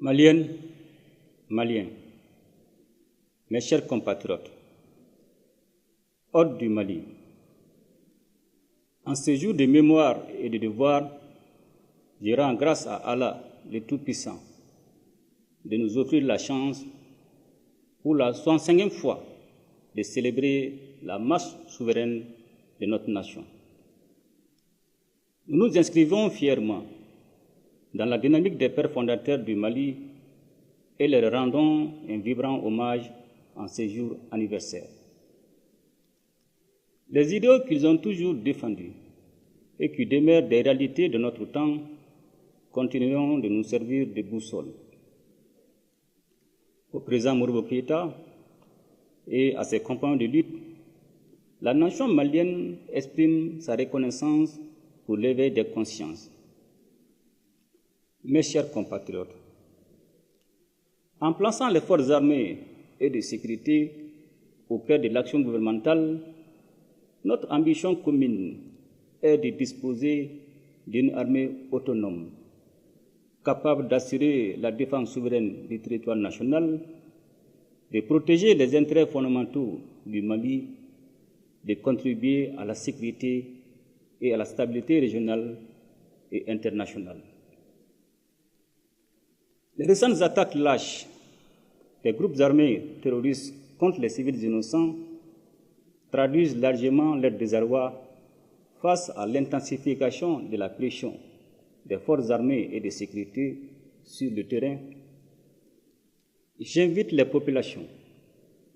Maliennes, Maliens, mes chers compatriotes, hôtes du Mali, en ce jour de mémoire et de devoir, je rends grâce à Allah, le Tout-Puissant, de nous offrir la chance, pour la 65e fois, de célébrer la marche souveraine de notre nation. Nous nous inscrivons fièrement dans la dynamique des pères fondateurs du Mali et leur rendons un vibrant hommage en ce jour anniversaire. Les idéaux qu'ils ont toujours défendus et qui demeurent des réalités de notre temps continueront de nous servir de boussole. Au président Modibo Keïta et à ses compagnons de lutte, la nation malienne exprime sa reconnaissance pour l'éveil des consciences. Mes chers compatriotes, en plaçant les forces armées et de sécurité au cœur de l'action gouvernementale, notre ambition commune est de disposer d'une armée autonome, capable d'assurer la défense souveraine du territoire national, de protéger les intérêts fondamentaux du Mali, de contribuer à la sécurité et à la stabilité régionale et internationale. Les récentes attaques lâches des groupes armés terroristes contre les civils innocents traduisent largement leur désarroi face à l'intensification de la pression des forces armées et de sécurité sur le terrain. J'invite les populations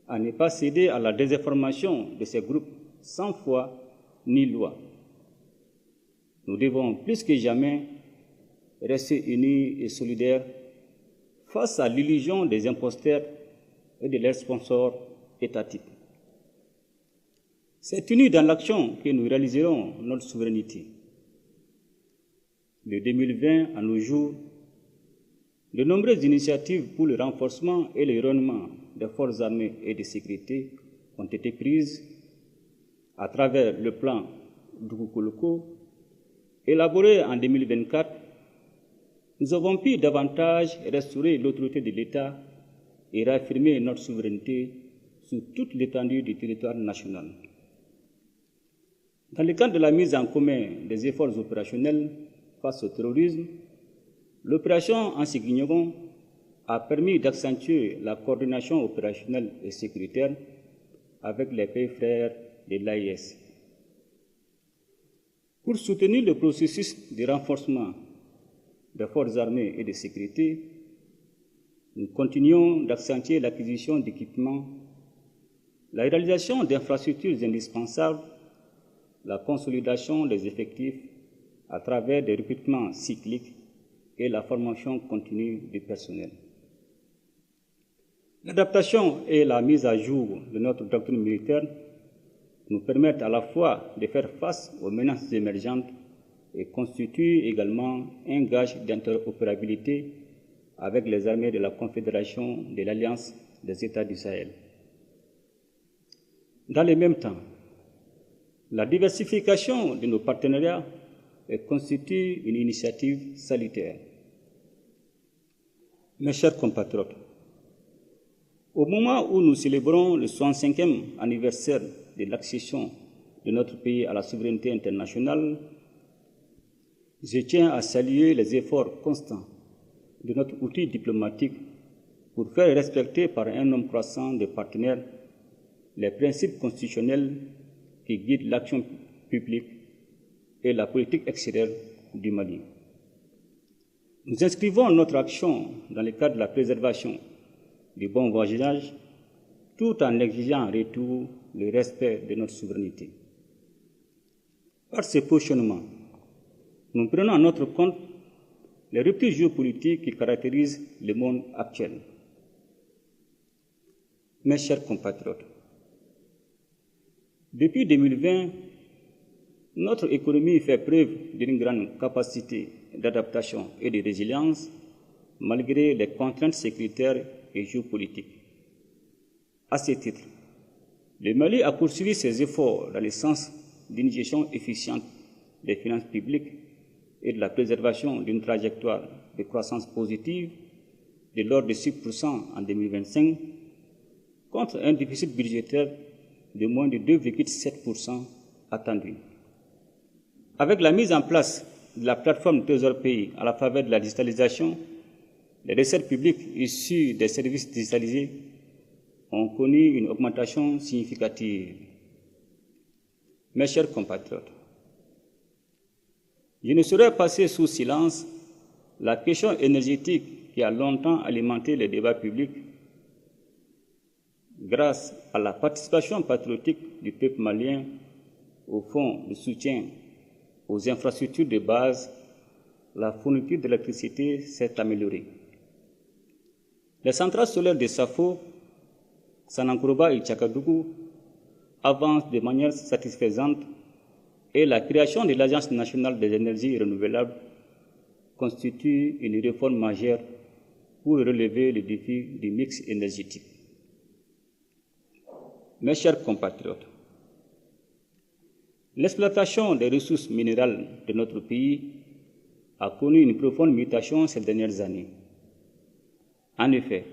à ne pas céder à la désinformation de ces groupes sans foi ni loi. Nous devons plus que jamais rester unis et solidaires face à l'illusion des imposteurs et de leurs sponsors étatiques. C'est uni dans l'action que nous réaliserons notre souveraineté. De 2020 à nos jours, de nombreuses initiatives pour le renforcement et le rayonnement des forces armées et de sécurité ont été prises à travers le plan Dukukoloko, élaboré en 2024. Nous avons pu davantage restaurer l'autorité de l'État et réaffirmer notre souveraineté sur toute l'étendue du territoire national. Dans le cadre de la mise en commun des efforts opérationnels face au terrorisme, l'opération Ansignigon a permis d'accentuer la coordination opérationnelle et sécuritaire avec les pays frères de l'AIS. Pour soutenir le processus de renforcement des forces armées et de sécurité, nous continuons d'accentuer l'acquisition d'équipements, la réalisation d'infrastructures indispensables, la consolidation des effectifs à travers des recrutements cycliques et la formation continue du personnel. L'adaptation et la mise à jour de notre doctrine militaire nous permettent à la fois de faire face aux menaces émergentes et constituent également un gage d'interopérabilité avec les armées de la Confédération de l'Alliance des États du Sahel. Dans le même temps, la diversification de nos partenariats constitue une initiative salutaire. Mes chers compatriotes, au moment où nous célébrons le 65e anniversaire de l'accession de notre pays à la souveraineté internationale, je tiens à saluer les efforts constants de notre outil diplomatique pour faire respecter par un nombre croissant de partenaires les principes constitutionnels qui guident l'action publique et la politique extérieure du Mali. Nous inscrivons notre action dans le cadre de la préservation du bon voisinage tout en exigeant en retour le respect de notre souveraineté. Par ce positionnement, nous prenons en notre compte les ruptures géopolitiques qui caractérisent le monde actuel. Mes chers compatriotes, depuis 2020, notre économie fait preuve d'une grande capacité d'adaptation et de résilience malgré les contraintes sécuritaires et géopolitiques. À ce titre, le Mali a poursuivi ses efforts dans le sens d'une gestion efficiente des finances publiques et de la préservation d'une trajectoire de croissance positive de l'ordre de 6% en 2025 contre un déficit budgétaire de moins de 2,7% attendu. Avec la mise en place de la plateforme Trésor Pays à la faveur de la digitalisation, les recettes publiques issues des services digitalisés ont connu une augmentation significative. Mes chers compatriotes, je ne saurais passer sous silence la question énergétique qui a longtemps alimenté les débats publics. Grâce à la participation patriotique du peuple malien au fonds de soutien aux infrastructures de base, la fourniture d'électricité s'est améliorée. Les centrales solaires de Safo, Sanankourouba et Tchakadougou avancent de manière satisfaisante et la création de l'Agence nationale des énergies renouvelables constitue une réforme majeure pour relever le défi du mix énergétique. Mes chers compatriotes, l'exploitation des ressources minérales de notre pays a connu une profonde mutation ces dernières années. En effet,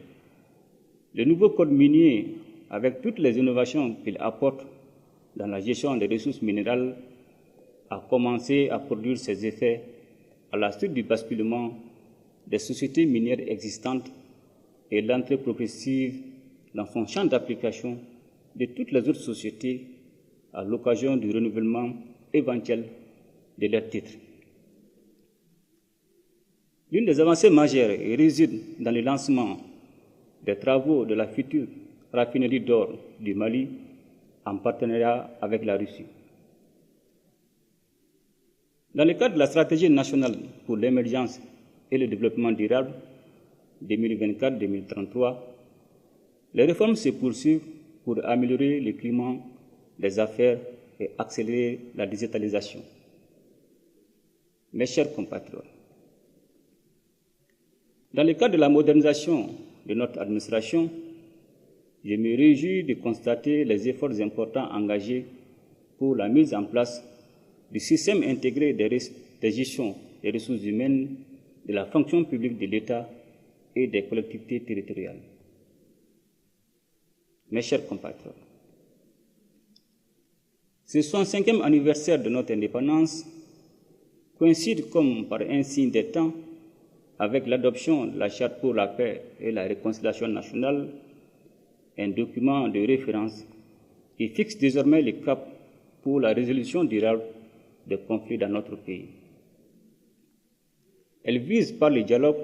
le nouveau code minier, avec toutes les innovations qu'il apporte dans la gestion des ressources minérales, a commencé à produire ses effets à la suite du basculement des sociétés minières existantes et l'entrée progressive dans son champ d'application de toutes les autres sociétés à l'occasion du renouvellement éventuel de leurs titres. L'une des avancées majeures réside dans le lancement des travaux de la future raffinerie d'or du Mali en partenariat avec la Russie. Dans le cadre de la stratégie nationale pour l'émergence et le développement durable 2024-2033, les réformes se poursuivent pour améliorer le climat des affaires et accélérer la digitalisation. Mes chers compatriotes, dans le cadre de la modernisation de notre administration, je me réjouis de constater les efforts importants engagés pour la mise en place du système intégré de gestion des ressources humaines de la fonction publique de l'État et des collectivités territoriales. Mes chers compatriotes, ce 65e anniversaire de notre indépendance coïncide comme par un signe des temps avec l'adoption de la Charte pour la paix et la réconciliation nationale, un document de référence qui fixe désormais le cap pour la résolution durable des conflits dans notre pays. Elle vise par le dialogue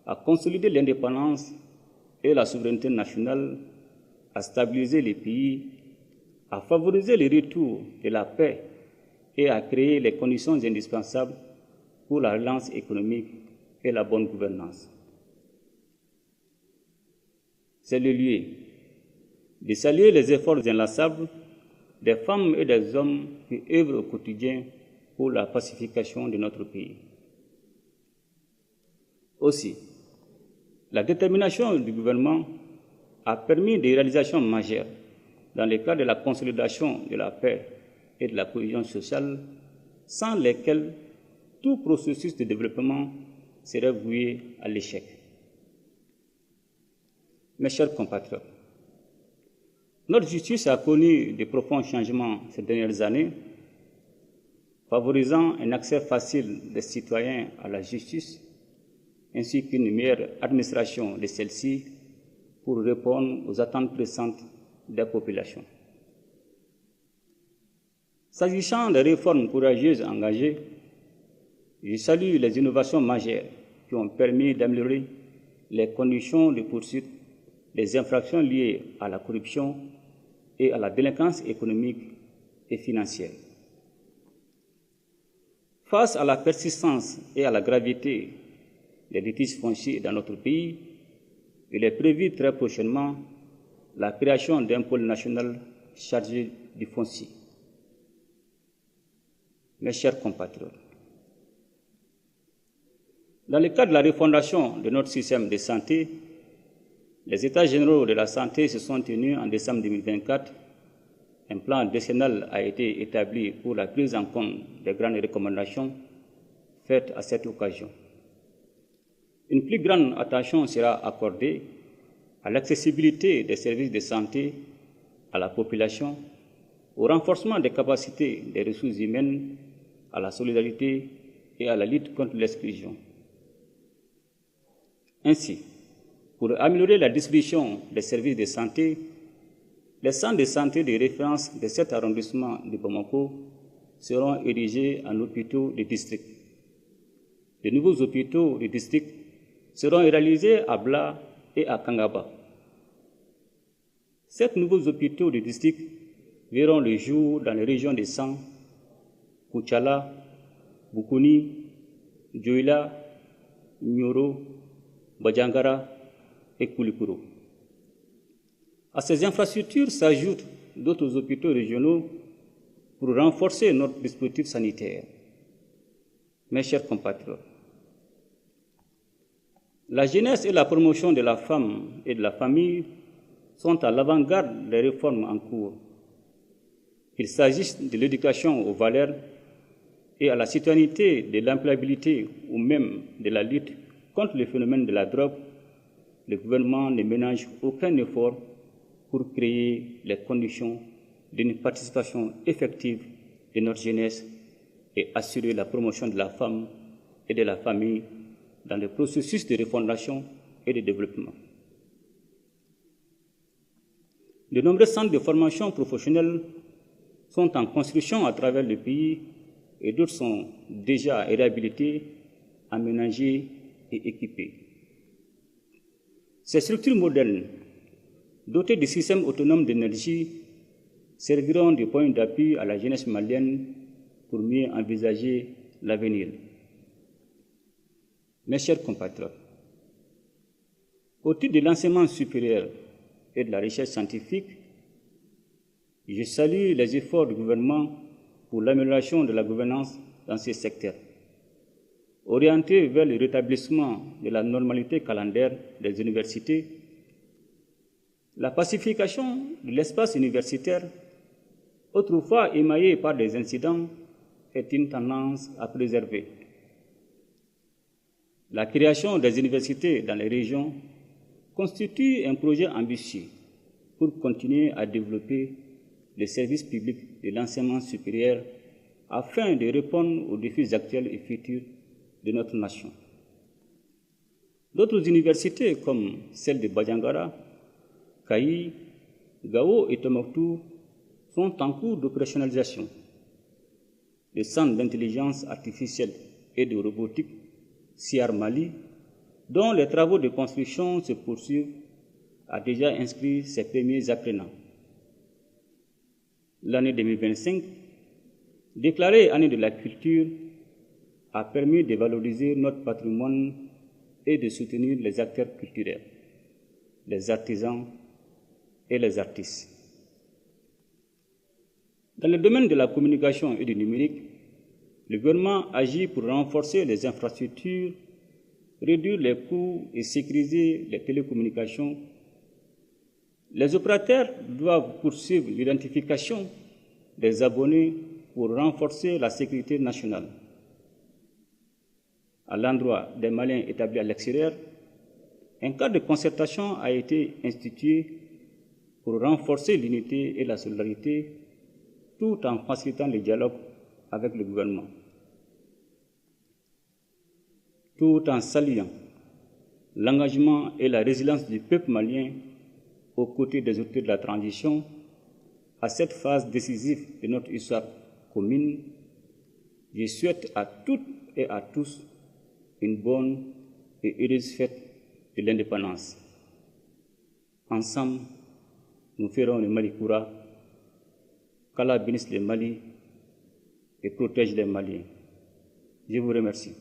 à consolider l'indépendance et la souveraineté nationale, à stabiliser les pays, à favoriser le retour de la paix et à créer les conditions indispensables pour la relance économique et la bonne gouvernance. C'est le lieu de saluer les efforts inlassables des femmes et des hommes qui œuvrent au quotidien pour la pacification de notre pays. Aussi, la détermination du gouvernement a permis des réalisations majeures dans le cadre de la consolidation de la paix et de la cohésion sociale, sans lesquelles tout processus de développement serait voué à l'échec. Mes chers compatriotes, notre justice a connu de profonds changements ces dernières années, favorisant un accès facile des citoyens à la justice, ainsi qu'une meilleure administration de celle-ci pour répondre aux attentes pressantes des populations. S'agissant des réformes courageuses engagées, je salue les innovations majeures qui ont permis d'améliorer les conditions de poursuite des infractions liées à la corruption et à la délinquance économique et financière. Face à la persistance et à la gravité des litiges fonciers dans notre pays, il est prévu très prochainement la création d'un pôle national chargé du foncier. Mes chers compatriotes, dans le cadre de la refondation de notre système de santé, les États généraux de la santé se sont tenus en décembre 2024. Un plan décennal a été établi pour la prise en compte des grandes recommandations faites à cette occasion. Une plus grande attention sera accordée à l'accessibilité des services de santé à la population, au renforcement des capacités des ressources humaines, à la solidarité et à la lutte contre l'exclusion. Ainsi, pour améliorer la distribution des services de santé, les centres de santé de référence de cet arrondissement de Bamako seront érigés en hôpitaux de district. De nouveaux hôpitaux de district seront réalisés à Bla et à Kangaba. Ces nouveaux hôpitaux de district verront le jour dans les régions de San, Kouchala, Bukuni, Djoila, Nyoro, Bajangara et Koulikoro. À ces infrastructures s'ajoutent d'autres hôpitaux régionaux pour renforcer notre dispositif sanitaire. Mes chers compatriotes, la jeunesse et la promotion de la femme et de la famille sont à l'avant-garde des réformes en cours. Qu'il s'agisse de l'éducation aux valeurs et à la citoyenneté, de l'employabilité ou même de la lutte contre le phénomène de la drogue, le gouvernement ne ménage aucun effort pour créer les conditions d'une participation effective de notre jeunesse et assurer la promotion de la femme et de la famille dans le processus de refondation et de développement. De nombreux centres de formation professionnelle sont en construction à travers le pays et d'autres sont déjà réhabilités, aménagés et équipés. Ces structures modernes, dotées de systèmes autonomes d'énergie, serviront de point d'appui à la jeunesse malienne pour mieux envisager l'avenir. Mes chers compatriotes, au titre de l'enseignement supérieur et de la recherche scientifique, je salue les efforts du gouvernement pour l'amélioration de la gouvernance dans ces secteurs, orientés vers le rétablissement de la normalité calendaire des universités. La pacification de l'espace universitaire, autrefois émaillé par des incidents, est une tendance à préserver. La création des universités dans les régions constitue un projet ambitieux pour continuer à développer les services publics de l'enseignement supérieur afin de répondre aux défis actuels et futurs de notre nation. D'autres universités comme celle de Bajangara, Kayi, Gao et Tombouctou sont en cours d'opérationnalisation. Le Centre d'intelligence artificielle et de robotique CIAR Mali, dont les travaux de construction se poursuivent, a déjà inscrit ses premiers apprenants. L'année 2025, déclarée année de la culture, a permis de valoriser notre patrimoine et de soutenir les acteurs culturels, les artisans et les artistes. Dans le domaine de la communication et du numérique, le gouvernement agit pour renforcer les infrastructures, réduire les coûts et sécuriser les télécommunications. Les opérateurs doivent poursuivre l'identification des abonnés pour renforcer la sécurité nationale. À l'endroit des Maliens établis à l'extérieur, un cadre de concertation a été institué pour renforcer l'unité et la solidarité tout en facilitant le dialogue avec le gouvernement. Tout en saluant l'engagement et la résilience du peuple malien aux côtés des autorités de la transition à cette phase décisive de notre histoire commune, je souhaite à toutes et à tous une bonne et heureuse fête de l'indépendance. Ensemble, nous ferons le Mali Koura, qu'Allah bénisse le Mali et protège les Maliens. Je vous remercie.